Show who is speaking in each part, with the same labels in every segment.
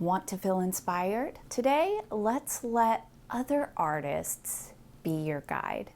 Speaker 1: Want to feel inspired? Today, let's let other artists be your guide.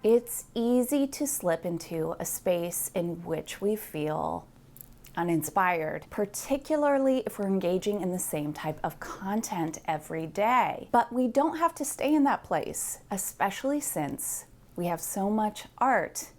Speaker 1: It's easy to slip into a space in which we feel uninspired, particularly if we're engaging in the same type of content every day. But we don't have to stay in that place, especially since we have so much art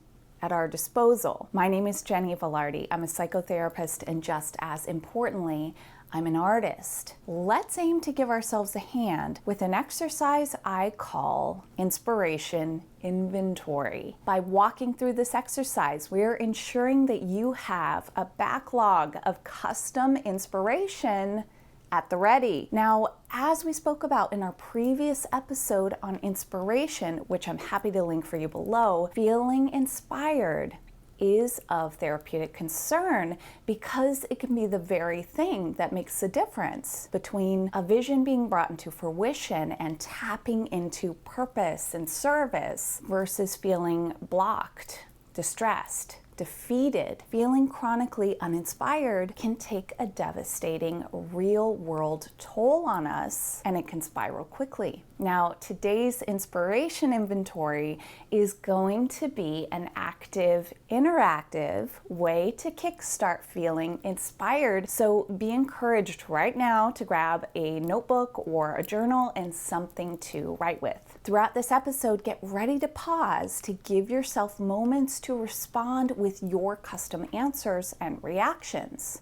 Speaker 1: at our disposal. My name is Jenny Velarde. I'm a psychotherapist, and just as importantly, I'm an artist. Let's aim to give ourselves a hand with an exercise I call inspiration inventory. By walking through this exercise, we're ensuring that you have a backlog of custom inspiration at the ready. Now, as we spoke about in our previous episode on inspiration, which I'm happy to link for you below, feeling inspired is of therapeutic concern because it can be the very thing that makes the difference between a vision being brought into fruition and tapping into purpose and service versus feeling blocked, distressed, defeated. Feeling chronically uninspired can take a devastating real-world toll on us, and it can spiral quickly. Now, today's inspiration inventory is going to be an active, interactive way to kickstart feeling inspired. So be encouraged right now to grab a notebook or a journal and something to write with. Throughout this episode, get ready to pause to give yourself moments to respond with your custom answers and reactions.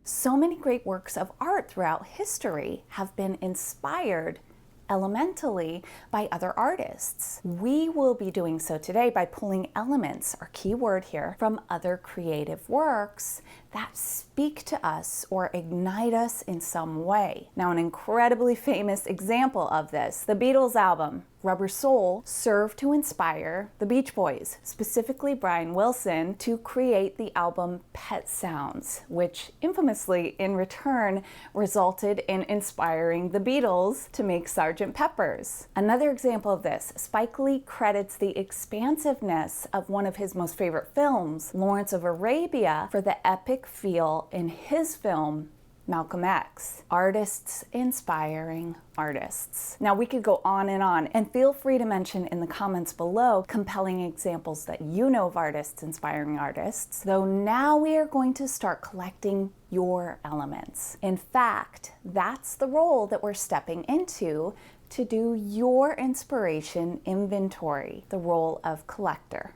Speaker 1: So many great works of art throughout history have been inspired elementally by other artists. We will be doing so today by pulling elements, our key word here, from other creative works that speak to us or ignite us in some way. Now, an incredibly famous example of this, the Beatles album, Rubber Soul, served to inspire the Beach Boys, specifically Brian Wilson, to create the album Pet Sounds, which infamously in return resulted in inspiring the Beatles to make Sgt. Pepper's. Another example of this, Spike Lee credits the expansiveness of one of his most favorite films, Lawrence of Arabia, for the epic feel in his film Malcolm X. Artists inspiring artists. Now, we could go on, and feel free to mention in the comments below compelling examples that you know of artists inspiring artists, though now we are going to start collecting your elements. In fact, that's the role that we're stepping into to do your inspiration inventory, the role of collector.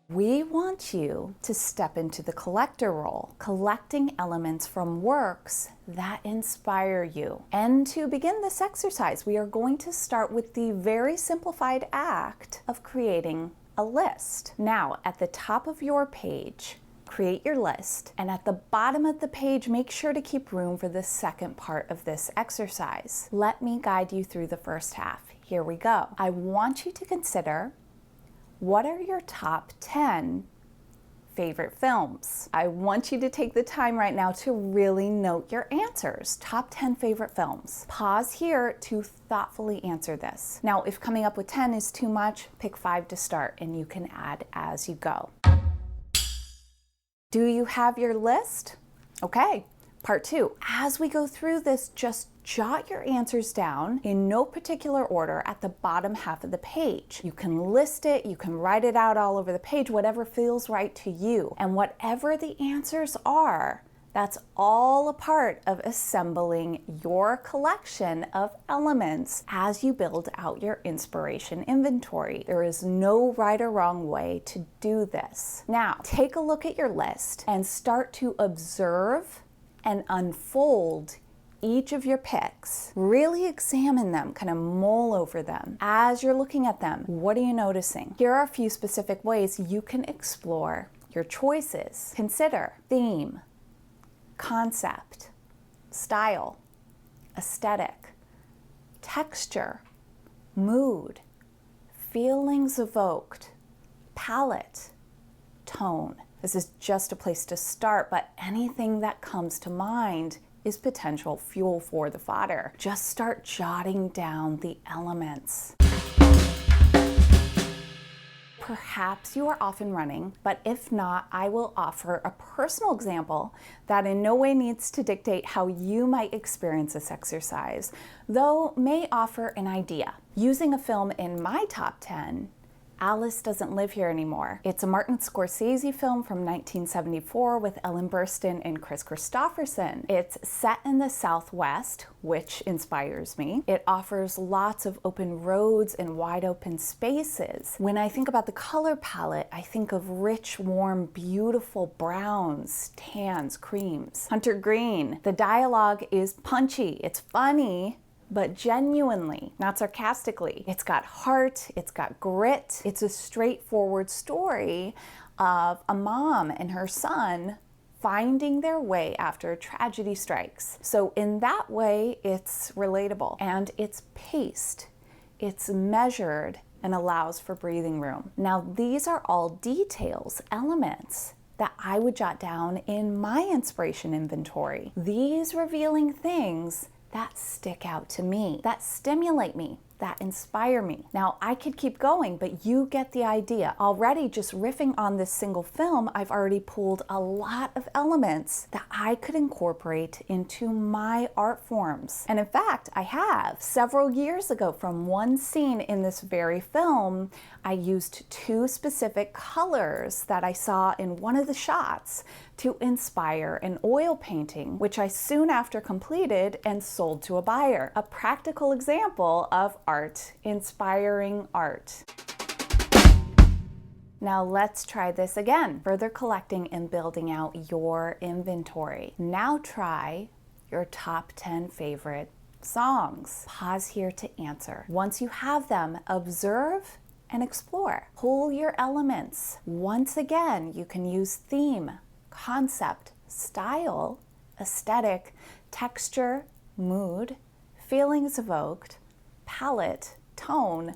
Speaker 1: We want you to step into the collector role, collecting elements from works that inspire you. And to begin this exercise, we are going to start with the very simplified act of creating a list. Now, at the top of your page, create your list, and at the bottom of the page, make sure to keep room for the second part of this exercise. Let me guide you through the first half. Here we go. I want you to consider, what are your top 10 favorite films? I want you to take the time right now to really note your answers. Top 10 favorite films. Pause here to thoughtfully answer this. Now, if coming up with 10 is too much, pick 5 to start, and you can add as you go. Do you have your list? Okay. Part 2, as we go through this, just jot your answers down in no particular order at the bottom half of the page. You can list it, you can write it out all over the page, whatever feels right to you. And whatever the answers are, that's all a part of assembling your collection of elements as you build out your inspiration inventory. There is no right or wrong way to do this. Now, take a look at your list and start to observe and unfold each of your picks. Really examine them, kind of mull over them. As you're looking at them, what are you noticing? Here are a few specific ways you can explore your choices. Consider theme, concept, style, aesthetic, texture, mood, feelings evoked, palette, tone. This is just a place to start, but anything that comes to mind is potential fuel for the fodder. Just start jotting down the elements. Perhaps you are off and running, but if not, I will offer a personal example that in no way needs to dictate how you might experience this exercise, though may offer an idea. Using a film in my top 10, Alice Doesn't Live Here Anymore. It's a Martin Scorsese film from 1974 with Ellen Burstyn and Chris Christopherson. It's set in the Southwest, which inspires me. It offers lots of open roads and wide open spaces. When I think about the color palette, I think of rich, warm, beautiful browns, tans, creams. Hunter green. The dialogue is punchy, it's funny, but genuinely, not sarcastically. It's got heart, it's got grit. It's a straightforward story of a mom and her son finding their way after tragedy strikes. So in that way, it's relatable and it's paced, it's measured, and allows for breathing room. Now, these are all details, elements that I would jot down in my inspiration inventory. These revealing things that stick out to me, that stimulate me, that inspire me. Now, I could keep going, but you get the idea. Already, just riffing on this single film, I've already pulled a lot of elements that I could incorporate into my art forms. And in fact, I have. Several years ago, from one scene in this very film, I used two specific colors that I saw in one of the shots to inspire an oil painting, which I soon after completed and sold to a buyer. A practical example of art inspiring art. Now let's try this again. Further collecting and building out your inventory. Now try your top 10 favorite songs. Pause here to answer. Once you have them, observe and explore. Pull your elements. Once again, you can use theme, concept, style, aesthetic, texture, mood, feelings evoked, palette, tone,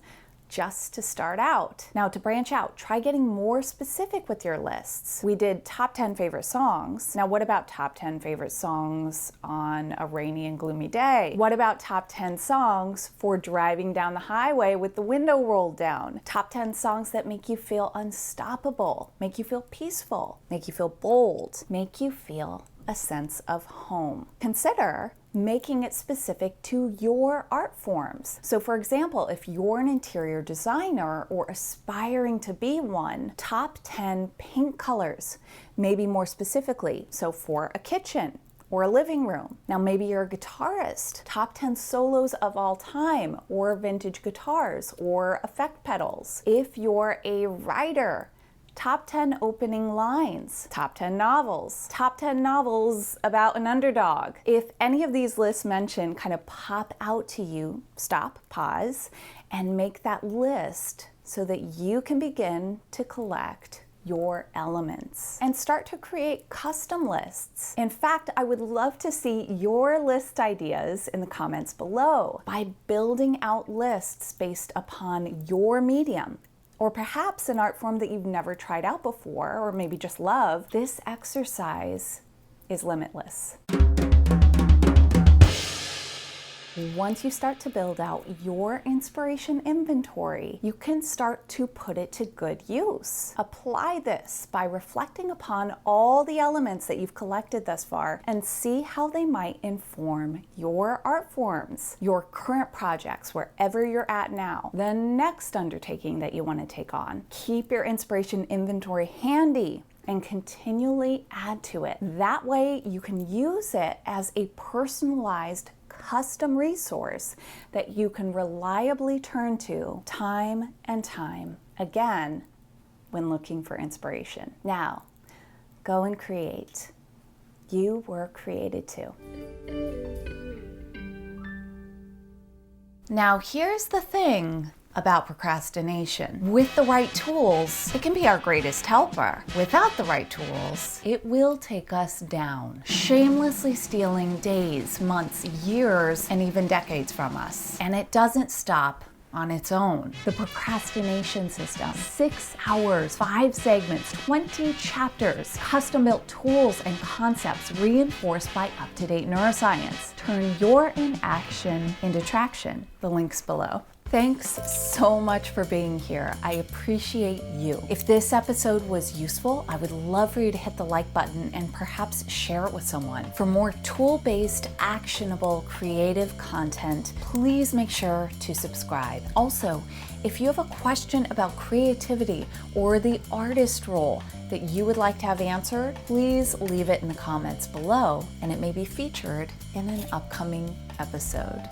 Speaker 1: just to start out. Now to branch out, try getting more specific with your lists. We did top 10 favorite songs. Now what about top 10 favorite songs on a rainy and gloomy day? What about top 10 songs for driving down the highway with the window rolled down? Top 10 songs that make you feel unstoppable, make you feel peaceful, make you feel bold, make you feel a sense of home. Consider making it specific to your art forms. So for example, if you're an interior designer or aspiring to be one, top 10 paint colors, maybe more specifically, so for a kitchen or a living room. Now maybe you're a guitarist, top 10 solos of all time, or vintage guitars, or effect pedals. If you're a writer, top 10 opening lines, top 10 novels about an underdog. If any of these lists mentioned kind of pop out to you, stop, pause, and make that list so that you can begin to collect your elements and start to create custom lists. In fact, I would love to see your list ideas in the comments below by building out lists based upon your medium, or perhaps an art form that you've never tried out before, or maybe just love. This exercise is limitless. Once you start to build out your inspiration inventory, you can start to put it to good use. Apply this by reflecting upon all the elements that you've collected thus far and see how they might inform your art forms, your current projects, wherever you're at now, the next undertaking that you want to take on. Keep your inspiration inventory handy and continually add to it. That way you can use it as a personalized custom resource that you can reliably turn to time and time again when looking for inspiration. Now, go and create. You were created to. Now, here's the thing about procrastination. With the right tools, it can be our greatest helper. Without the right tools, it will take us down, shamelessly stealing days, months, years, and even decades from us. And it doesn't stop on its own. The procrastination system, 6 hours, 5 segments, 20 chapters, custom-built tools and concepts reinforced by up-to-date neuroscience. Turn your inaction into traction. The link's below. Thanks so much for being here. I appreciate you. If this episode was useful, I would love for you to hit the like button and perhaps share it with someone. For more tool-based, actionable, creative content, please make sure to subscribe. Also, if you have a question about creativity or the artist role that you would like to have answered, please leave it in the comments below, and it may be featured in an upcoming episode.